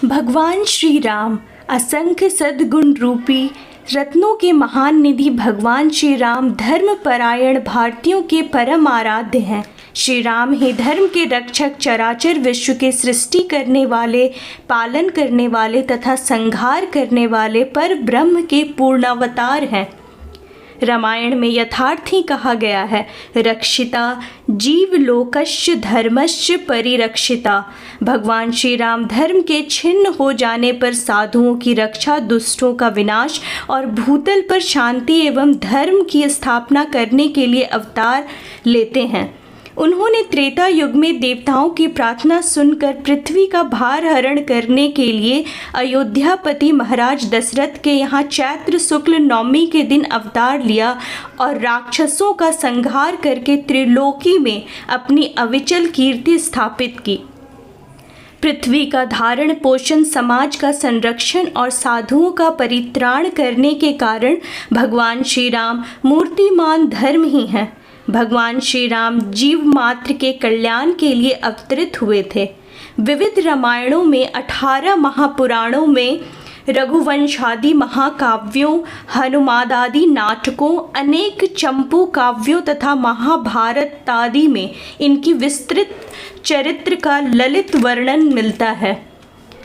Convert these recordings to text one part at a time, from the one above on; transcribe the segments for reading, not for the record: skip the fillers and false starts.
भगवान श्री राम असंख्य सद्गुण रूपी रत्नों के महान निधि भगवान श्री राम धर्मपरायण भारतीयों के परम आराध्य हैं। श्री राम ही धर्म के रक्षक, चराचर विश्व के सृष्टि करने वाले, पालन करने वाले तथा संहार करने वाले पर ब्रह्म के पूर्णावतार हैं। रामायण में यथार्थ ही कहा गया है, रक्षिता जीवलोकस्य धर्मस्य परिरक्षिता। भगवान श्री राम धर्म के छिन्न हो जाने पर साधुओं की रक्षा, दुष्टों का विनाश और भूतल पर शांति एवं धर्म की स्थापना करने के लिए अवतार लेते हैं। उन्होंने त्रेता युग में देवताओं की प्रार्थना सुनकर पृथ्वी का भार हरण करने के लिए अयोध्यापति महाराज दशरथ के यहाँ चैत्र शुक्ल नवमी के दिन अवतार लिया और राक्षसों का संहार करके त्रिलोकी में अपनी अविचल कीर्ति स्थापित की। पृथ्वी का धारण पोषण, समाज का संरक्षण और साधुओं का परित्राण करने के कारण भगवान श्री राम मूर्तिमान धर्म ही हैं। भगवान श्री राम जीव मात्र के कल्याण के लिए अवतरित हुए थे। विविध रामायणों में, 18 महापुराणों में, रघुवंशादि महाकाव्यों, हनुमादादि नाटकों, अनेक चंपू काव्यों तथा महाभारत आदि में इनकी विस्तृत चरित्र का ललित वर्णन मिलता है।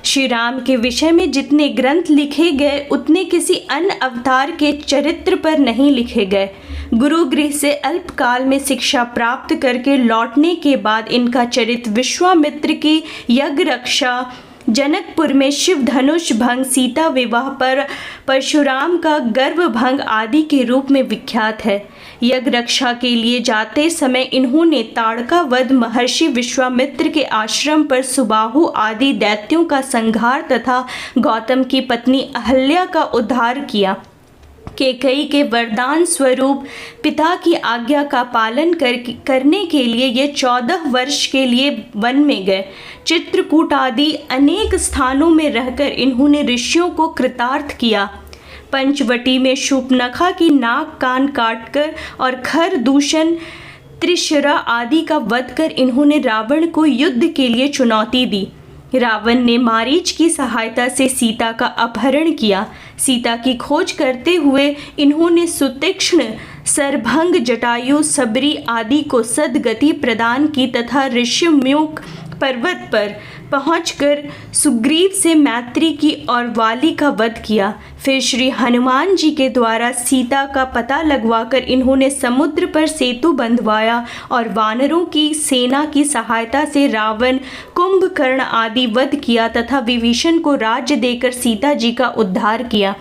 श्री राम के विषय में जितने ग्रंथ लिखे गए उतने किसी अन्य अवतार के चरित्र पर नहीं लिखे गए। गुरुगृह से अल्पकाल में शिक्षा प्राप्त करके लौटने के बाद इनका चरित्र विश्वामित्र की यज्ञ रक्षा, जनकपुर में शिव धनुष भंग, सीता विवाह पर परशुराम का गर्भ भंग आदि के रूप में विख्यात है। यज्ञ रक्षा के लिए जाते समय इन्होंने ताड़का वध, महर्षि विश्वामित्र के आश्रम पर सुबाहु आदि दैत्यों का संहार तथा गौतम की पत्नी अहल्या का उद्धार किया। कैकेयी के वरदान स्वरूप पिता की आज्ञा का पालन करने के लिए ये 14 वर्ष के लिए वन में गए। चित्रकूट आदि अनेक स्थानों में रहकर इन्होंने ऋषियों को कृतार्थ किया। पंचवटी में शूर्पणखा की नाक कान काटकर और खरदूषण, त्रिशरा आदि का वध कर इन्होंने रावण को युद्ध के लिए चुनौती दी। रावण ने मारीच की सहायता से सीता का अपहरण किया। सीता की खोज करते हुए इन्होंने सुतीक्ष्ण, सरभंग, जटायु, सबरी आदि को सद्गति प्रदान की तथा ऋषिमुख पर्वत पर पहुंचकर सुग्रीव से मैत्री की और वाली का वध किया। फिर श्री हनुमान जी के द्वारा सीता का पता लगवाकर इन्होंने समुद्र पर सेतु बंधवाया और वानरों की सेना की सहायता से रावण, कुंभकर्ण आदि वध किया तथा विभीषण को राज्य देकर सीता जी का उद्धार किया।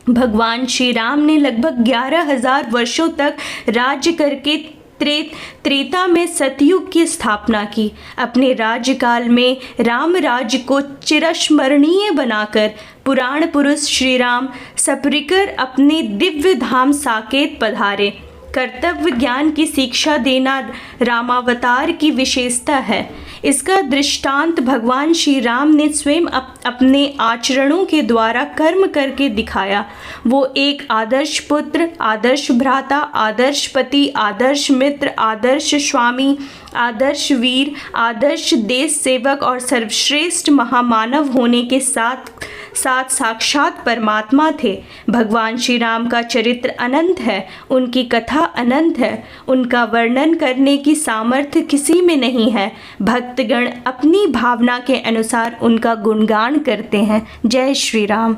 भगवान श्री राम ने लगभग 11,000 वर्षों तक राज्य करके त्रेता में सतयुग की स्थापना की। अपने राज्यकाल में राम राज्य को चिरस्मरणीय बनाकर पुराण पुरुष श्री राम सपरिकर अपने दिव्य धाम साकेत पधारे। कर्तव्य ज्ञान की शिक्षा देना रामावतार की विशेषता है। इसका दृष्टांत भगवान श्री राम ने स्वयं अपने आचरणों के द्वारा कर्म करके दिखाया। वो एक आदर्श पुत्र, आदर्श भ्राता, आदर्श पति, आदर्श मित्र, आदर्श स्वामी, आदर्श वीर, आदर्श देश सेवक और सर्वश्रेष्ठ महामानव होने के साथ साक्षात परमात्मा थे। भगवान श्री राम का चरित्र अनंत है, उनकी कथा अनंत है, उनका वर्णन करने की सामर्थ्य किसी में नहीं है। भक्तगण अपनी भावना के अनुसार उनका गुणगान करते हैं। जय श्री राम।